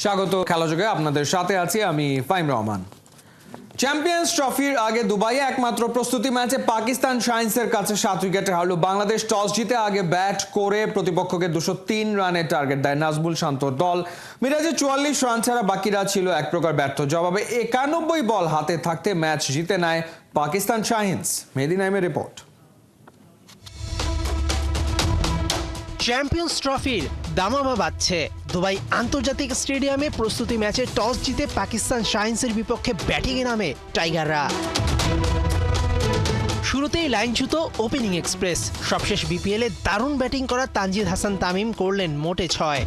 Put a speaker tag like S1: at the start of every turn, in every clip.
S1: স্বাগত খেলাযোগে আপনাদের সাথে আছি আমি ফাইম রহমান। চ্যাম্পিয়ন্স ট্রফির আগে দুবাইয়ে একমাত্র প্রস্তুতি ম্যাচে পাকিস্তান শাইন্সের কাছে 7 উইকেটে হারল বাংলাদেশ। টস জিতে আগে ব্যাট করে প্রতিপক্ষকে 203 রানের টার্গেট দেয় নাজমুল শান্তর দল। মিরাজের 44 রান ছাড়া বাকিরা ছিল এক প্রকার ব্যর্থ। জবাবে 91 বল হাতে থাকতে ম্যাচ জিতে নেয় পাকিস্তান শাইন্স। মেহেদী নাইমের রিপোর্ট।
S2: চ্যাম্পিয়ন্স ট্রফির দামামা বাজছে। দুবাই আন্তর্জাতিক স্টেডিয়ামে প্রস্তুতি ম্যাচে টস জিতে পাকিস্তান শাইন্সের বিপক্ষে ব্যাটিংয়ে নামে টাইগাররা। শুরুতেই লাইনচ্যুত ওপেনিং এক্সপ্রেস। সবশেষ বিপিএলে দারুণ ব্যাটিং করা তানজিদ হাসান তামিম করলেন মোটে 6।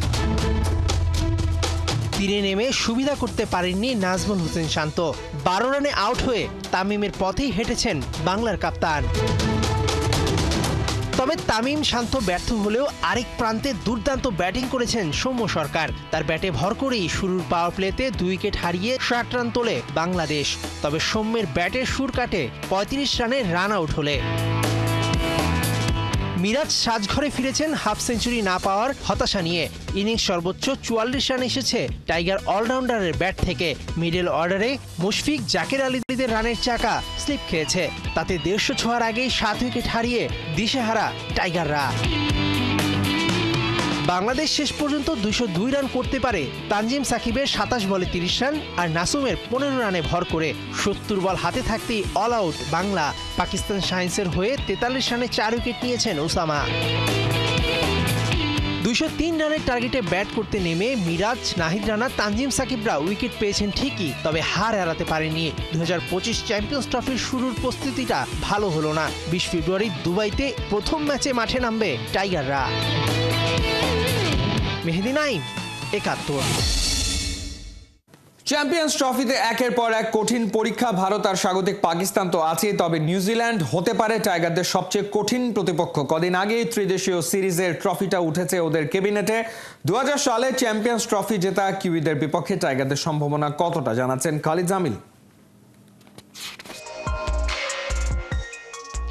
S2: তীরে নেমে সুবিধা করতে পারেননি নাজমুল হোসেন শান্ত। 12 রানে আউট হয়ে তামিমের পথেই হেঁটেছেন বাংলার কাপ্তান। তবে তামিম শান্ত ব্যর্থ হলেও আরেক প্রান্তে দুর্দান্ত ব্যাটিং করেছেন সৌম্য সরকার। তার ব্যাটে ভর করেই শুরুর পাওয়ার প্লেতে 2 উইকেট হারিয়ে 60 রান তোলে বাংলাদেশ। তবে সৌম্যের ব্যাটের সুর কাটে 35 রানে রান আউট হলে। মিরাজ সাজঘরে ফিরেছেন হাফ সেঞ্চুরি না পাওয়ার হতাশা নিয়ে। ইনিংস সর্বোচ্চ 44 রান এসেছে টাইগার অলরাউন্ডারের ব্যাট থেকে। মিডল অর্ডারে মুশফিক জাকের আলীদের রানের চাকা স্লিপ খেয়েছে। তাতে 150 ছোঁয়ার আগেই 7 উইকেট হারিয়ে দিশেহারা টাইগাররা। বাংলাদেশ শেষ পর্যন্ত 202 রান করতে পারে তানজিম সাকিবের 27 বলে 30 রান আর নাসুমের 15 রানে ভর করে। 70 বল হাতে থাকতেই অল আউট বাংলা। পাকিস্তান শাইন্সের হয়ে 43 রানে 4 উইকেট নিয়েছেন ওসামা। 203 রানের টার্গেটে ব্যাট করতে নেমে মিরাজ, নাহিদ রানা, তানজিম সাকিবরা উইকেট পেয়েছেন ঠিকই, তবে হার এড়াতে পারেননি। 2025 চ্যাম্পিয়ন্স ট্রফির শুরুর প্রস্তুতিটা ভালো হলো না। 20 ফেব্রুয়ারি দুবাইতে প্রথম ম্যাচে মাঠে নামবে টাইগাররা। মেহেদী নাইম, 71।
S1: চ্যাম্পিয়ন্স ট্রফিতে একের পর এক কঠিন পরীক্ষা। ভারত আর স্বাগতিক পাকিস্তান তো আছেই, তবে নিউজিল্যান্ড হতে পারে টাইগারদের সবচেয়ে কঠিন প্রতিপক্ষ। কদিন আগেই ত্রিদেশীয় সিরিজের ট্রফিটা উঠেছে ওদের ক্যাবিনেটে। 2000 সালে চ্যাম্পিয়ন্স ট্রফি জেতা কিউইদের বিপক্ষে টাইগারদের সম্ভাবনা কতটা, জানাচ্ছেন খালিদ জামিল।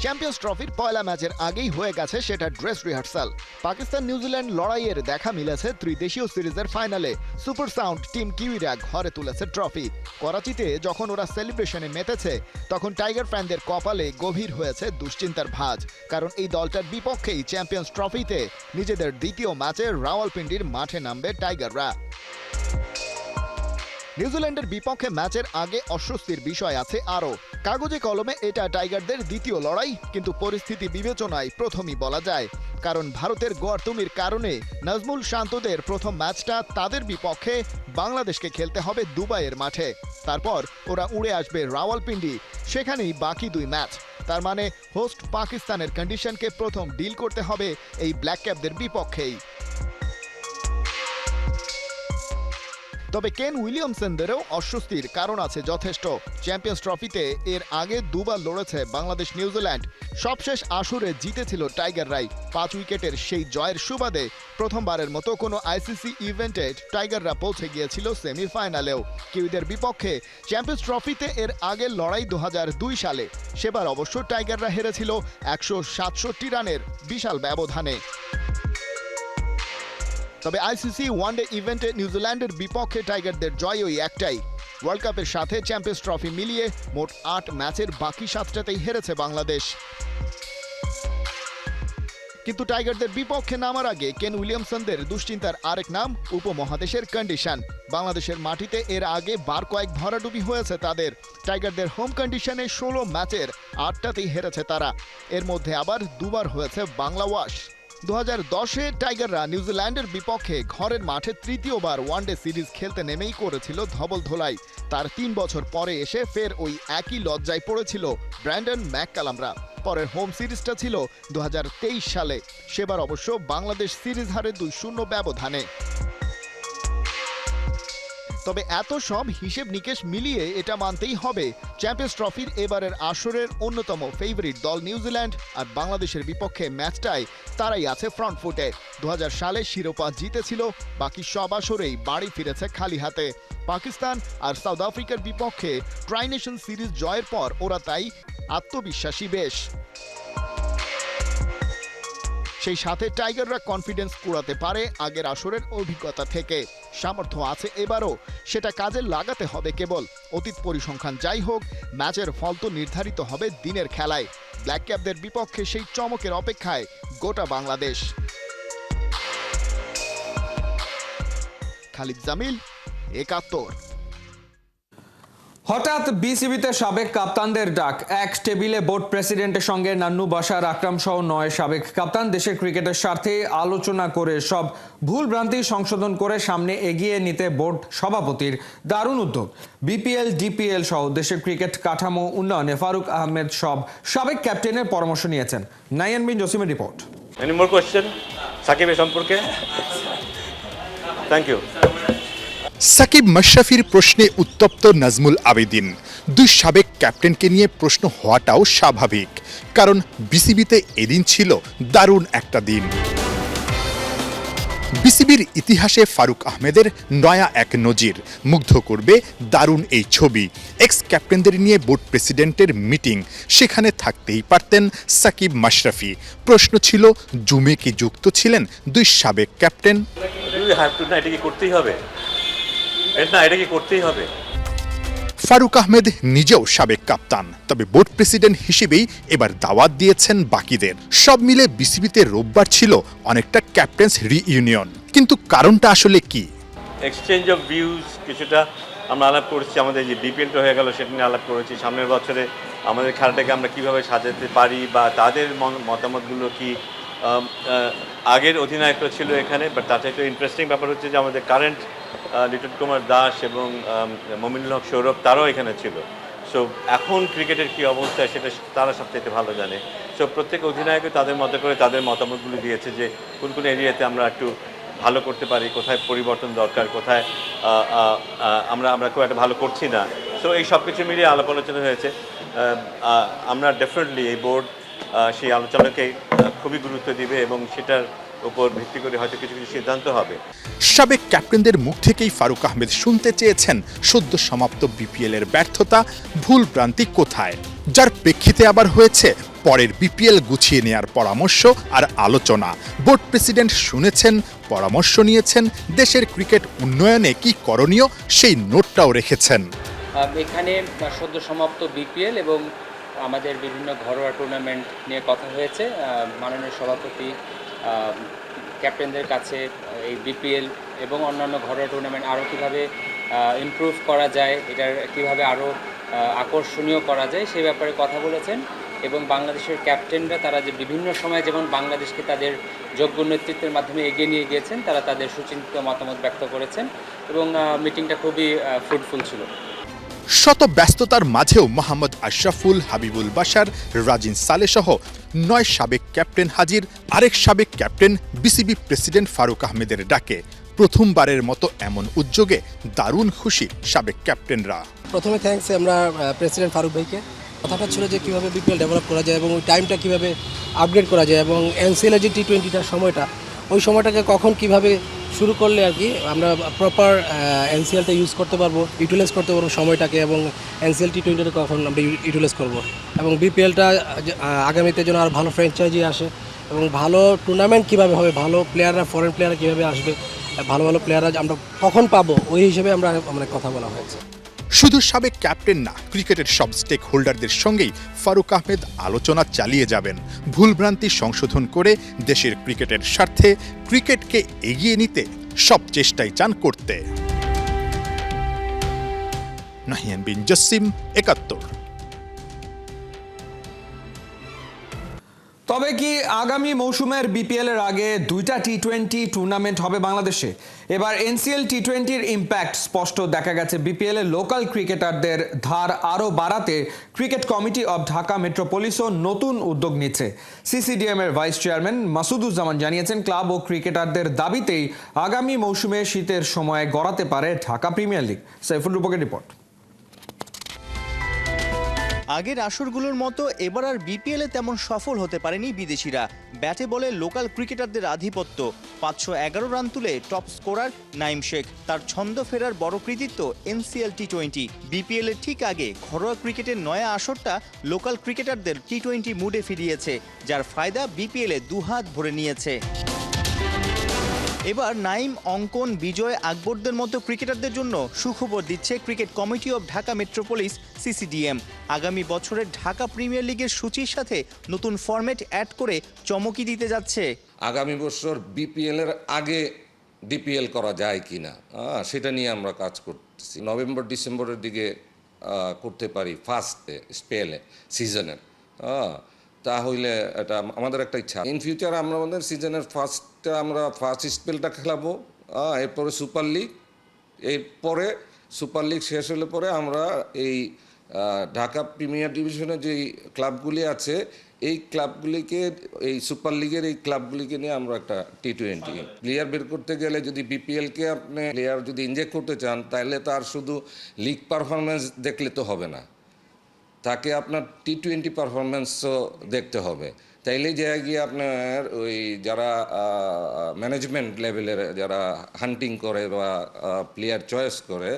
S3: চ্যাম্পিয়ন্স ট্রফির পয়লা ম্যাচের আগেই হয়ে গেছে সেটা ড্রেস রিহার্সাল। পাকিস্তান নিউজিল্যান্ড লড়াইয়ের দেখা মিলেছে ত্রিদেশীয় সিরিজের ফাইনালে। সুপার সাউন্ড টিম কিউইরা ঘরে তুলেছে ট্রফি। করাচিতে যখন ওরা সেলিব্রেশনে মেতেছে তখন টাইগার ফ্যানদের কপালে গভীর হয়েছে দুশ্চিন্তার ভাঁজ, কারণ এই দলটার বিপক্ষেই চ্যাম্পিয়ন্স ট্রফিতে নিজেদের দ্বিতীয় ম্যাচে রাওয়ালপিন্ডির মাঠে নামবে টাইগাররা। নিউজিল্যান্ডের বিপক্ষে ম্যাচের আগে অস্বস্তির বিষয় আছে আরও। কাগজে কলমে এটা টাইগারদের দ্বিতীয় লড়াই, কিন্তু পরিস্থিতি বিবেচনায় প্রথমই বলা যায়, কারণ ভারতের গোয়ারতুমির কারণে নাজমুল শান্তদের প্রথম ম্যাচটা তাদের বিপক্ষে বাংলাদেশকে খেলতে হবে দুবাইয়ের মাঠে। তারপর ওরা উড়ে আসবে রাওয়ালপিন্ডি, সেখানেই বাকি 2 ম্যাচ। তার মানে হোস্ট পাকিস্তানের কন্ডিশনকে প্রথম ডিল করতে হবে এই ব্ল্যাক ক্যাপদের বিপক্ষেই। তবে কেন উইলিয়ামসনদেরও অস্বস্তির কারণ আছে যথেষ্ট। চ্যাম্পিয়ন্স ট্রফিতে এর আগে 2 বার লড়েছে বাংলাদেশ নিউজিল্যান্ড। সবশেষ আসরে জিতেছিল টাইগাররাই। 5 উইকেটের সেই জয়ের সুবাদে প্রথমবারের মতো কোনো আইসিসি ইভেন্টে টাইগাররা পৌঁছে গিয়েছিল সেমিফাইনালেও। কিউইদের বিপক্ষে চ্যাম্পিয়ন্স ট্রফিতে এর আগের লড়াই 2002 সালে। সেবার অবশ্য টাইগাররা হেরেছিল 167 রানের বিশাল ব্যবধানে। তবে আইসিসি ওয়ানডে ইভেন্টে নিউজিল্যান্ডের বিপক্ষে টাইগারদের জয় ওই একটাই। ওয়ার্ল্ড কাপের সাথে চ্যাম্পিয়ন্স ট্রফি মিলিয়ে মোট 8 ম্যাচের বাকি 7টাতেই হেরেছে বাংলাদেশ। কিন্তু টাইগারদের বিপক্ষে নামার আগে কেন উইলিয়ামসনদের দুশ্চিন্তার আরেক নাম উপমহাদেশের কন্ডিশন। বাংলাদেশের মাটিতে এর আগে বার কয়েক ভরাডুবি হয়েছে তাদের। টাইগারদের হোম কন্ডিশনে 16 ম্যাচের 8টাতেই হেরেছে তারা। এর মধ্যে আবার 2 বার হয়েছে বাংলা ওয়াশ। 2010-এ টাইগাররা নিউজিল্যান্ডের বিপক্ষে ঘরের মাঠে তৃতীয়বার ওয়ানডে সিরিজ খেলতে নেমেই করেছিল ধবল ধোলাই। তার 3 বছর পরে এসে ফের ওই একই লজ্জায় পড়েছিল ব্র্যান্ডন ম্যাককালামরা। পরের হোম সিরিজটা ছিল 2023 সালে। সেবার অবশ্য বাংলাদেশ সিরিজ হারে 2-0 ব্যবধানে। তবে এত সব হিসেব নিকেশ মিলিয়ে এটা মানতেই হবে চ্যাম্পিয়ন্স ট্রফির এবারের আসরের অন্যতম ফেভারিট দল নিউজিল্যান্ড, আর বাংলাদেশের বিপক্ষে ম্যাচটায় তারাই আছে ফ্রন্ট ফুটে। 2000 সালে শিরোপা জিতেছিল, বাকি সব আসরেই বাড়ি ফিরেছে খালি হাতে। পাকিস্তান আর সাউথ আফ্রিকার বিপক্ষে ট্রাই নেশন সিরিজ জয়ের পর ওরা তাই আত্মবিশ্বাসী বেশ। সেই সাথে টাইগাররা কনফিডেন্স কুড়াতে পারে আগের আসরের অভিজ্ঞতা থেকে। সামর্থ্য আছে এবারও, সেটা কাজে লাগাতে হবে কেবল। অতীত পরিসংখ্যান যাই হোক, ম্যাচের ফল তো নির্ধারিত হবে দিনের খেলায়। ব্ল্যাক ক্যাপদের বিপক্ষে সেই চমকের অপেক্ষায় গোটা বাংলাদেশ। খালিদ জামিল, ৭১।
S1: হঠাৎ বিসিবিতে সাবেক কাপ্তানদের ডাক। এক টেবিলে বোর্ড প্রেসিডেন্টের সঙ্গে নান্নু বাশার, আকরাম সহ ৯ সাবেক কাপ্তান দেশের ক্রিকেটের স্বার্থে আলোচনা করে সব ভুল ভ্রান্তি সংশোধন করে সামনে এগিয়ে নিতে বোর্ড সভাপতির দারুণ উদ্যোগ। বিপিএল, ডিপিএল সহ দেশের ক্রিকেট কাঠামো উন্নয়নে ফারুক আহমেদ সব সাবেক ক্যাপ্টেনের পরামর্শ নিয়েছেন। নাইয়ান বিন জসিমের রিপোর্ট।
S4: এনি মোর কোয়েশ্চেন সাকিবের সম্পর্কে? Thank you.
S5: সাকিব মাশরাফির প্রশ্নে উত্তপ্ত নাজমুল আবেদিন। দুই সাবেক ক্যাপ্টেনকে নিয়ে প্রশ্ন হওয়াটাও স্বাভাবিক, কারণ বিসিবিতে এদিন ছিল দারুণ একটা দিন। বিসিবির ইতিহাসে ফারুক আহমেদের নয়া এক নজির মুগ্ধ করবে দারুণ এই ছবি। এক্স ক্যাপ্টেনদের নিয়ে বোর্ড প্রেসিডেন্টের মিটিং, সেখানে থাকতেই পারতেন সাকিব মাশরাফি। প্রশ্ন ছিল, জুমে কি যুক্ত ছিলেন দুই সাবেক ক্যাপ্টেন?
S4: এটা কি করতেই হবে? এটা কি করতেই হবে?
S5: ফারুক আহমেদ নিজেও সাবেক কাপ্তান, তবে বোর্ড প্রেসিডেন্ট হিসেবেই এবার দাওয়াত দিয়েছেন বাকিদের। সব মিলে বিসিবিতে রোববার ছিল অনেকটা ক্যাপ্টেন্স রিইউনিয়ন, কিন্তু কারণটা আসলে কি?
S4: এক্সচেঞ্জ অফ ভিউজ কিছুটা আমরা আলাপ করেছি। আমাদের যে বিপিএলটা হয়ে গেল সেটা নিয়ে আলাপ করেছি। সামনের বছরে আমাদের খেলাটাকে আমরা কিভাবে সাজাতে পারি বা তাদের মতামতগুলো কি। আগের অধিনায়করা ছিল এখানে, বাট তার চাইতে ইন্টারেস্টিং ব্যাপার হচ্ছে যে আমাদের কারেন্ট লিটন কুমার দাস এবং মমিনুল হক সৌরভ, তারাও এখানে ছিল। সো এখন ক্রিকেটের কী অবস্থা সেটা তারা সবচেয়ে ভালো জানে। সো প্রত্যেক অধিনায়কই তাদের মতো করে তাদের মতামতগুলো দিয়েছে যে কোন কোন এরিয়াতে আমরা একটু ভালো করতে পারি, কোথায় পরিবর্তন দরকার, কোথায় আমরা খুব একটা ভালো করছি না। সো এই সব কিছু মিলিয়ে আলাপ আলোচনা হয়েছে। আমরা ডেফিনেটলি এই বোর্ড সেই আলোচনাকে খুবই গুরুত্ব দিবে এবং সেটার উপর ভিত্তি করে হয়তো কিছু কিছু সিদ্ধান্ত হবে।
S5: সাবেক ক্যাপ্টেনদের মুখ থেকেই ফারুক আহমেদ শুনতে চেয়েছেন সদ্য সমাপ্ত বিপিএল এর ব্যর্থতা, ভুল ভ্রান্তি কোথায়, যার প্রেক্ষিতে আবার হয়েছে পরের বিপিএল গুছিয়ে নেয়ার পরামর্শ আর আলোচনা। বোর্ড প্রেসিডেন্ট শুনেছেন, পরামর্শ নিয়েছেন, দেশের ক্রিকেট উন্নয়নে কি করণীয় সেই নোটটাও রেখেছেন।
S6: এখানে সদ্য সমাপ্ত বিপিএল এবং আমাদের বিভিন্ন ঘরোয়া টুর্নামেন্ট নিয়ে কথা হয়েছে। মাননীয় সভাপতি ক্যাপ্টেনদের কাছে এই বিপিএল এবং অন্যান্য ঘরোয়া টুর্নামেন্ট আরও কীভাবে ইমপ্রুভ করা যায়, এটার কীভাবে আরও আকর্ষণীয় করা যায় সেই ব্যাপারে কথা বলেছেন। এবং বাংলাদেশের ক্যাপ্টেনরা তারা যে বিভিন্ন সময় যেমন বাংলাদেশকে তাদের যোগ্য নেতৃত্বের মাধ্যমে এগিয়ে নিয়ে গিয়েছেন, তারা তাদের সুচিন্তিত মতামত ব্যক্ত করেছেন এবং মিটিংটা খুবই ফ্রুটফুল ছিল।
S5: শত ব্যস্ততার মাঝেও মোহাম্মদ আশরাফুল, হাবিবুল বাশার, রাজিন সালে সহ ৯ সাবেক ক্যাপ্টেন হাজির। আরেক সাবেক ক্যাপ্টেন বিসিবি প্রেসিডেন্ট ফারুক আহমেদের ডাকে প্রথমবারের মতো এমন উদ্যোগে দারুণ খুশি সাবেক ক্যাপ্টেনরা।
S7: প্রথমে থ্যাঙ্কস আমরা প্রেসিডেন্ট ফারুক ভাইকে। কথাটা ছিল যে কীভাবে বিপিএল ডেভেলপ করা যায় এবং ওই টাইমটা কীভাবে আপগ্রেড করা যায় এবং এনসিএলের যে টি-20টার সময়টা, ওই সময়টাকে কখন কিভাবে শুরু করলে আর কি আমরা প্রপার এনসিএলটা ইউজ করতে পারবো, ইউটিলাইজ করতে পারবো সময়টাকে, এবং এনসিএল টি-20টা কখন আমরা ইউটিলাইজ করবো এবং বিপিএলটা আগামীতে যেন আর ভালো ফ্র্যাঞ্চাইজি আসে এবং ভালো টুর্নামেন্ট কীভাবে হবে, ভালো প্লেয়াররা, ফরেন প্লেয়াররা কীভাবে আসবে, ভালো ভালো প্লেয়াররা আমরা কখন পাবো, ওই হিসেবে আমরা মানে কথা বলা হয়েছে।
S5: শুধু সাবেক ক্যাপ্টেন না, ক্রিকেটের সব স্টেক হোল্ডারদের সঙ্গেই ফারুক আহমেদ আলোচনা চালিয়ে যাবেন। ভুলভ্রান্তি সংশোধন করে দেশের ক্রিকেটের স্বার্থে ক্রিকেটকে এগিয়ে নিতে সব চেষ্টাই চান করতে। নাহিয়ান বিন জসিম, ৭১।
S1: তবে কি আগামী মৌসুমের বিপিএল এর আগে 2টা টি-20 টুর্নামেন্ট হবে বাংলাদেশে? এবার এনসিএল টি-20-র ইম্প্যাক্ট স্পষ্ট দেখা গেছে। বিপিএল এর লোকাল ক্রিকেটারদের ধার আরও বাড়াতে ক্রিকেট কমিটি অব ঢাকা মেট্রোপলিসও নতুন উদ্যোগ নিচ্ছে। সিসিডিএম এর ভাইস চেয়ারম্যান মাসুদুজ্জামান জানিয়েছেন, ক্লাব ও ক্রিকেটারদের দাবিতেই আগামী মৌসুমে শীতের সময় গড়াতে পারে ঢাকা প্রিমিয়ার লিগ। সাইফুল রূপকের রিপোর্ট।
S8: আগের আসরগুলোর মতো এবার আর বিপিএলে তেমন সফল হতে পারেনি বিদেশিরা। ব্যাটে বলে লোকাল ক্রিকেটারদের আধিপত্য। ৫১১ রান তুলে টপ স্কোরার নাইম শেখ, তার ছন্দ ফেরার বড় কৃতিত্ব এনসিএল টি-20। বিপিএল এর ঠিক আগে ঘরোয়া ক্রিকেটের নয়া আসরটা লোকাল ক্রিকেটারদের টি-20 মুডে ফিরিয়েছে, যার ফায়দা বিপিএলে দুহাত ভরে নিয়েছে। এবার নাইম, অঙ্কন, বিজয়, আকবরদের মতো ক্রিকেটারদের জন্য সুখবর দিচ্ছে cricket committee of Dhaka metropolis CCDM. আগামী বছরের ঢাকা প্রিমিয়ার লিগের সূচির সাথে নতুন ফরম্যাট অ্যাড করে চমকি দিতে যাচ্ছে।
S9: আগামী বছর বিপিএল এর আগে ডিপিএল করা যায় কিনা সেটা নিয়ে আমরা কাজ করতেছি। নভেম্বর ডিসেম্বরের দিকে করতে পারি ফার্স্ট স্পেলে সিজনের, তা হইলে এটা আমাদের একটা ইচ্ছা। ইন ফিউচার আমরা আমাদের সিজনের ফার্স্ট স্পেলটা খেলাবো, এরপরে সুপার লিগ, এরপরে সুপার লিগ শেষ হলে পরে আমরা এই ঢাকা প্রিমিয়ার ডিভিশনে যে ক্লাবগুলি আছে এই ক্লাবগুলিকে, এই সুপার লিগের এই ক্লাবগুলিকে নিয়ে আমরা একটা T20 প্লেয়ার বের করতে গেলে যদি বিপিএলকে আপনি প্লেয়ার যদি ইনজেক্ট করতে চান তাহলে তার শুধু লিগ পারফরমেন্স দেখলে তো হবে না, তাকে আপনার T20 পারফরমেন্সও দেখতে হবে। তাইলে যে গিয়ে আপনার ওই যারা ম্যানেজমেন্ট লেভেলের যারা হান্টিং করে বা প্লেয়ার চয়েস করে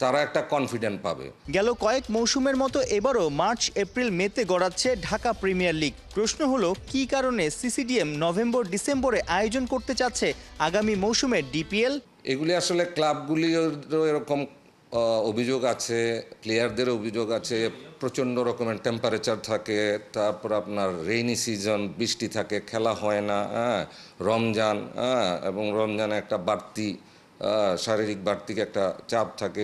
S9: তারা একটা কনফিডেন্ট পাবে।
S8: গেল কয়েক মৌসুমের মতো এবারও মার্চ, এপ্রিল, মেতে গড়াচ্ছে ঢাকা প্রিমিয়ার লিগ। প্রশ্ন হলো কী কারণে সিসিডিএম নভেম্বর ডিসেম্বরে আয়োজন করতে চাচ্ছে আগামী মৌসুমের ডিপিএল?
S9: এগুলি আসলে ক্লাবগুলিরও এরকম অভিযোগ আছে, প্লেয়ারদের অভিযোগ আছে, প্রচণ্ড রকমের টেম্পারেচার থাকে, তারপর আপনার রেইনি সিজন, বৃষ্টি থাকে, খেলা হয় না, রমজান এবং রমজানে একটা বাড়তি শারীরিক বাড়তি একটা চাপ থাকে,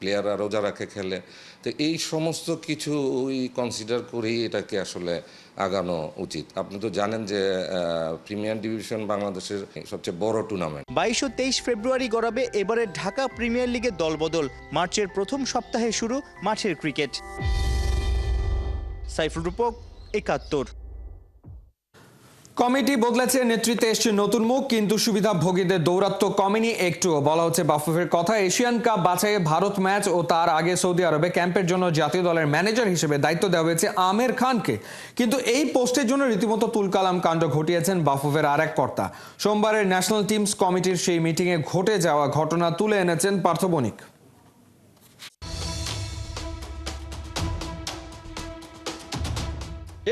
S9: প্লেয়াররা রোজা রাখে খেলে। তো এই সমস্ত কিছু কনসিডার করেই এটাকে আসলে আগানো উচিত। আপনি তো জানেন যে প্রিমিয়ার ডিভিশন বাংলাদেশের সবচেয়ে বড় টুর্নামেন্ট।
S8: 22 ও 23 ফেব্রুয়ারি গড়াবে এবারের ঢাকা প্রিমিয়ার লিগের দলবদল। মার্চের প্রথম সপ্তাহে শুরু মাঠের ক্রিকেট। সাইফুল রূপক, 71।
S1: কমিটি বদলেছে, নেতৃত্বে এসছে নতুন মুখ, কিন্তু সুবিধাভোগীদের দৌরাত্ম্য কমেনি একটুও। বলা হচ্ছে বাফুফের কথা, এশিয়ান কাপ বাছাইয়ে ভারত ম্যাচ ও তার আগে সৌদি আরবে ক্যাম্পের জন্য জাতীয় দলের ম্যানেজার হিসেবে দায়িত্ব দেওয়া হয়েছে আমির খানকে। কিন্তু এই পোস্টের জন্য রীতিমতো তুলকালাম কাণ্ড ঘটিয়েছেন বাফুফের আর এক কর্তা। সোমবারের ন্যাশনাল টিমস কমিটির সেই মিটিংয়ে ঘটে যাওয়া ঘটনা তুলে এনেছেন পার্থ বণিক।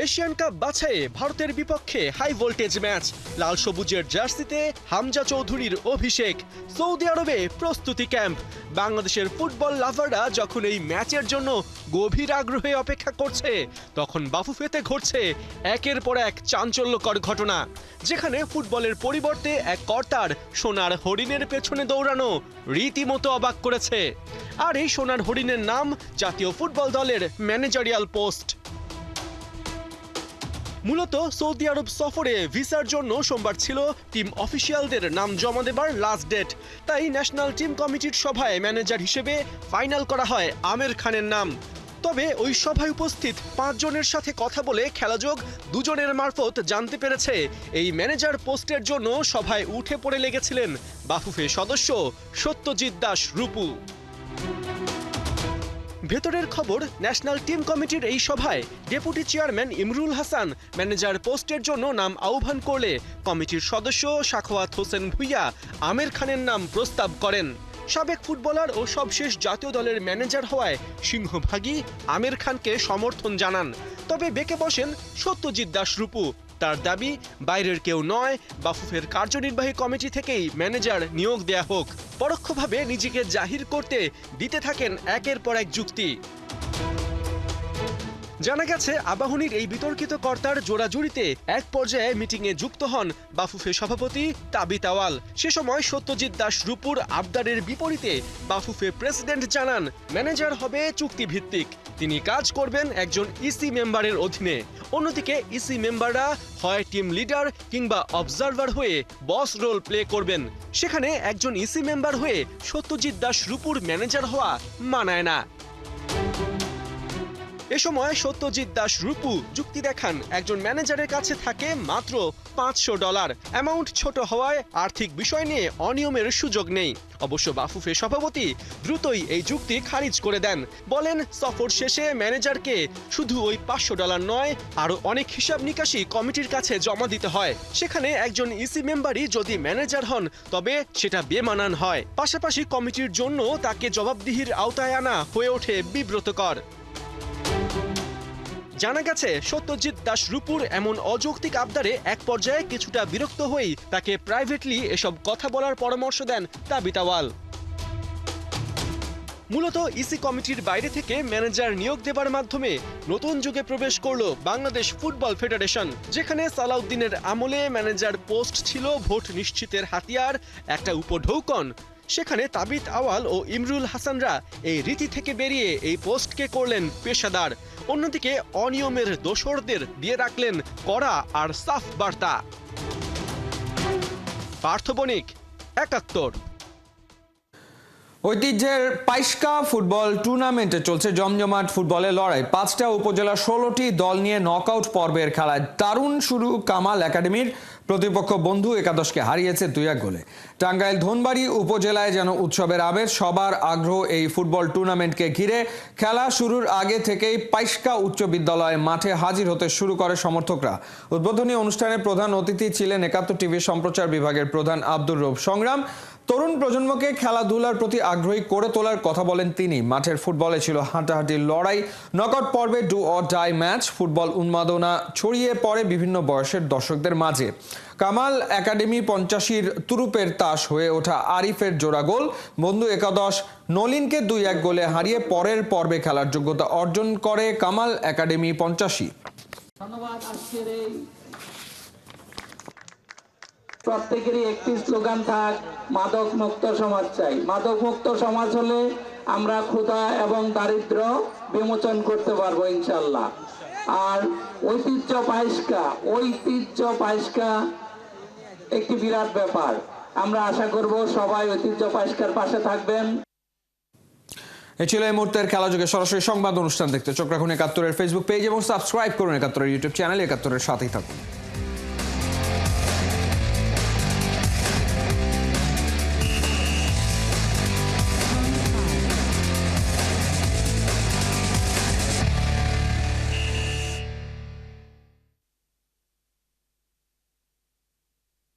S10: এশিয়ান কাপ বাছাইয়ে ভারতের বিপক্ষে হাই ভোল্টেজ ম্যাচ, লাল সবুজের জার্সিতে হামজা চৌধুরীর অভিষেক, সৌদি আরবে প্রস্তুতি ক্যাম্প। বাংলাদেশের ফুটবল লাভাররা যখন এই ম্যাচের জন্য গভীর আগ্রহে অপেক্ষা করছে, তখন বাফুফেতে ঘটছে একের পর এক চাঞ্চল্যকর ঘটনা, যেখানে ফুটবলের পরিবর্তে এক কর্তার সোনার হরিণের পেছনে দৌড়ানো রীতিমতো অবাক করেছে। আর এই সোনার হরিণের নাম জাতীয় ফুটবল দলের ম্যানেজারিয়াল পোস্ট। মূলত সৌদি আরব সফরে ভিসার জন্য সোমবার ছিল টিম অফিসিয়ালদের নাম জমা দেবার লাস্ট ডেট। তাই ন্যাশনাল টিম কমিটির সভায় ম্যানেজার হিসেবে ফাইনাল করা হয় আমির খানের নাম। তবে ওই সভায় উপস্থিত 5 জনের সাথে কথা বলে খেলাযোগ 2 জনের মারফত জানতে পেরেছে এই ম্যানেজার পোস্টের জন্য সভায় উঠে পড়ে লেগেছিলেন বাফুফে সদস্য সত্যজিৎ দাস রূপু। ভেতরের খবর, ন্যাশনাল টিম কমিটির এই সভায় deputy chairman Imrul Hasan manager পোস্টের জন্য নাম আহ্বান করলে কমিটির সদস্য সাখাওয়াত হোসেন ভুইয়া আমির খানের নাম প্রস্তাব করেন। সাবেক ফুটবলার ও সবশেষ জাতীয় দলের ম্যানেজার হওয়ায় সিংহভাগই আমির খানকে সমর্থন জানান। তবে বেঁকে বসেন সত্যজিৎ দাস রূপু। তার দাবি, বাইরের কেউ নয়, বাফুফের কার্যনির্বাহী কমিটি থেকেই ম্যানেজার নিয়োগ দেয়া হোক। পরোক্ষভাবে নিজেকে জাহির করতে দিতে থাকেন একের পর এক যুক্তি। জানা গেছে আবাহনীর এই বিতর্কিত কর্তার জোড়াজুড়িতে এক পর্যায়ে মিটিংয়ে যুক্ত হন বাফুফে সভাপতি তাবিত আওয়াল। সে সময় সত্যজিৎ দাস রূপুর আবদারের বিপরীতে বাফুফে প্রেসিডেন্ট জানান ম্যানেজার হবে চুক্তিভিত্তিক, তিনি কাজ করবেন একজন ইসি মেম্বারের অধীনে। অন্যদিকে ইসি মেম্বাররা হয় টিম লিডার কিংবা অবজারভার হয়ে বস রোল প্লে করবেন। সেখানে একজন ইসি মেম্বার হয়ে সত্যজিৎ দাস রূপুর ম্যানেজার হওয়া মানায় না। এ সময় সত্যজিৎ দাস রূপু যুক্তি দেখান একজন ম্যানেজারের কাছে থাকে মাত্র $500। অ্যামাউন্ট ছোট হওয়ায় আর্থিক বিষয় নিয়ে অনিয়মের সুযোগ নেই। অবশ্য বাফুফে সভাপতি দ্রুতই এই যুক্তি খারিজ করে দেন। বলেন সফর শেষে ম্যানেজারকে শুধু ওই $500 নয়, আরো অনেক হিসাব নিকাশি কমিটির কাছে জমা দিতে হয়। সেখানে একজন ইসি মেম্বারই যদি ম্যানেজার হন তবে সেটা বেমানান হয়। পাশাপাশি কমিটির জন্য তাকে জবাবদিহির আওতায় আনা হয়ে ওঠে বিব্রতকর। জানা গেছে সত্যজিৎ দাস রূপুর এমন অযৌক্তিক আবদারে এক পর্যায়ে কিছুটা বিরক্ত হয়েই তাকে প্রাইভেটলি এসব কথা বলার পরামর্শ দেন তাবিথ আউয়াল। মূলত ইসি কমিটির বাইরে থেকে ম্যানেজার নিয়োগ দেবার মাধ্যমে নতুন যুগে প্রবেশ করল বাংলাদেশ ফুটবল ফেডারেশন, যেখানে সালাউদ্দিনের আমলে ম্যানেজার পোস্ট ছিল ভোট নিশ্চিতের হাতিয়ার, একটা উপঢৌকন। সেখানে তাবিথ আউয়াল ও ইমরুল হাসানরা এই রীতি থেকে বেরিয়ে এই পোস্টকে করলেন পেশাদার। অন্যদিকে অনিয়মের দোসরদের দিয়ে রাখলেন কড়া আর সাফ বার্তা। পার্থ বণিক, ৭১।
S1: ঐতিহ্যের পাইস্কা ফুটবল টুর্নামেন্টে চলছে জমজমাট ফুটবলের লড়াই। ৫টা উপজেলার ১৬টি দল নিয়ে নকআউট পর্বের খেলায় দারুণ শুরু কামাল একাডেমির। প্রতিপক্ষ বন্ধু একাদশকে হারিয়েছে ২-১ গোলে। টাঙ্গাইল ধনবাড়ী উপজেলায় যেন উৎসবের আবেশ, সবার আগ্রহ এই ফুটবল টুর্নামেন্টকে ঘিরে। খেলা শুরুর আগে থেকেই পাইস্কা উচ্চ বিদ্যালয় মাঠে হাজির হতে শুরু করে সমর্থকরা। উদ্বোধনী অনুষ্ঠানে প্রধান অতিথি ছিলেন ৭১ টিভি সম্প্রচার বিভাগের প্রধান আব্দুর রউফ সংগ্রাম। তরুণ প্রজন্মকে খেলাধুলার প্রতি আগ্রহী করে তোলার কথা বলেন তিনি। মাঠের ফুটবলে ছিল হাঁটাহাঁটির লড়াই। নকআউট পর্বে do or die match. Football উন্মাদনা ছড়িয়ে পড়ে বিভিন্ন বয়সের দর্শকদের মাঝে। কামাল একাডেমি ৮৫-র তুরুপের তাস হয়ে ওঠা আরিফের জোড়া গোল। বন্ধু একাদশ নলিনকে ২-১ গোলে হারিয়ে পরের পর্বে খেলার যোগ্যতা অর্জন করে কামাল একাডেমি ৮৫।
S11: ধন্যবাদ। আজকের এই প্রত্যেকেরই একটি স্লোগান থাক, মাদক মুক্ত সমাজ চাই। মাদক মুক্ত সমাজ হলে আমরা ক্ষুধা এবং দারিদ্র বিমোচন করতে পারবো ইনশাল্লাহ। আর ঐতিহ্য পাইস্কা একটি বিরাট ব্যাপার। আমরা আশা করব সবাই ঐতিহ্য পাইস্কার পাশে থাকবেন।
S1: এ ছিল এই মুহূর্তের খেলাযোগে সরাসরি সংবাদ অনুষ্ঠান দেখতে চোখ রাখুন ৭১-এর ফেসবুক পেজ এবং সাবস্ক্রাইব করুন ৭১-এর ইউটিউব চ্যানেল। ৭১-এর সাথেই থাকুন।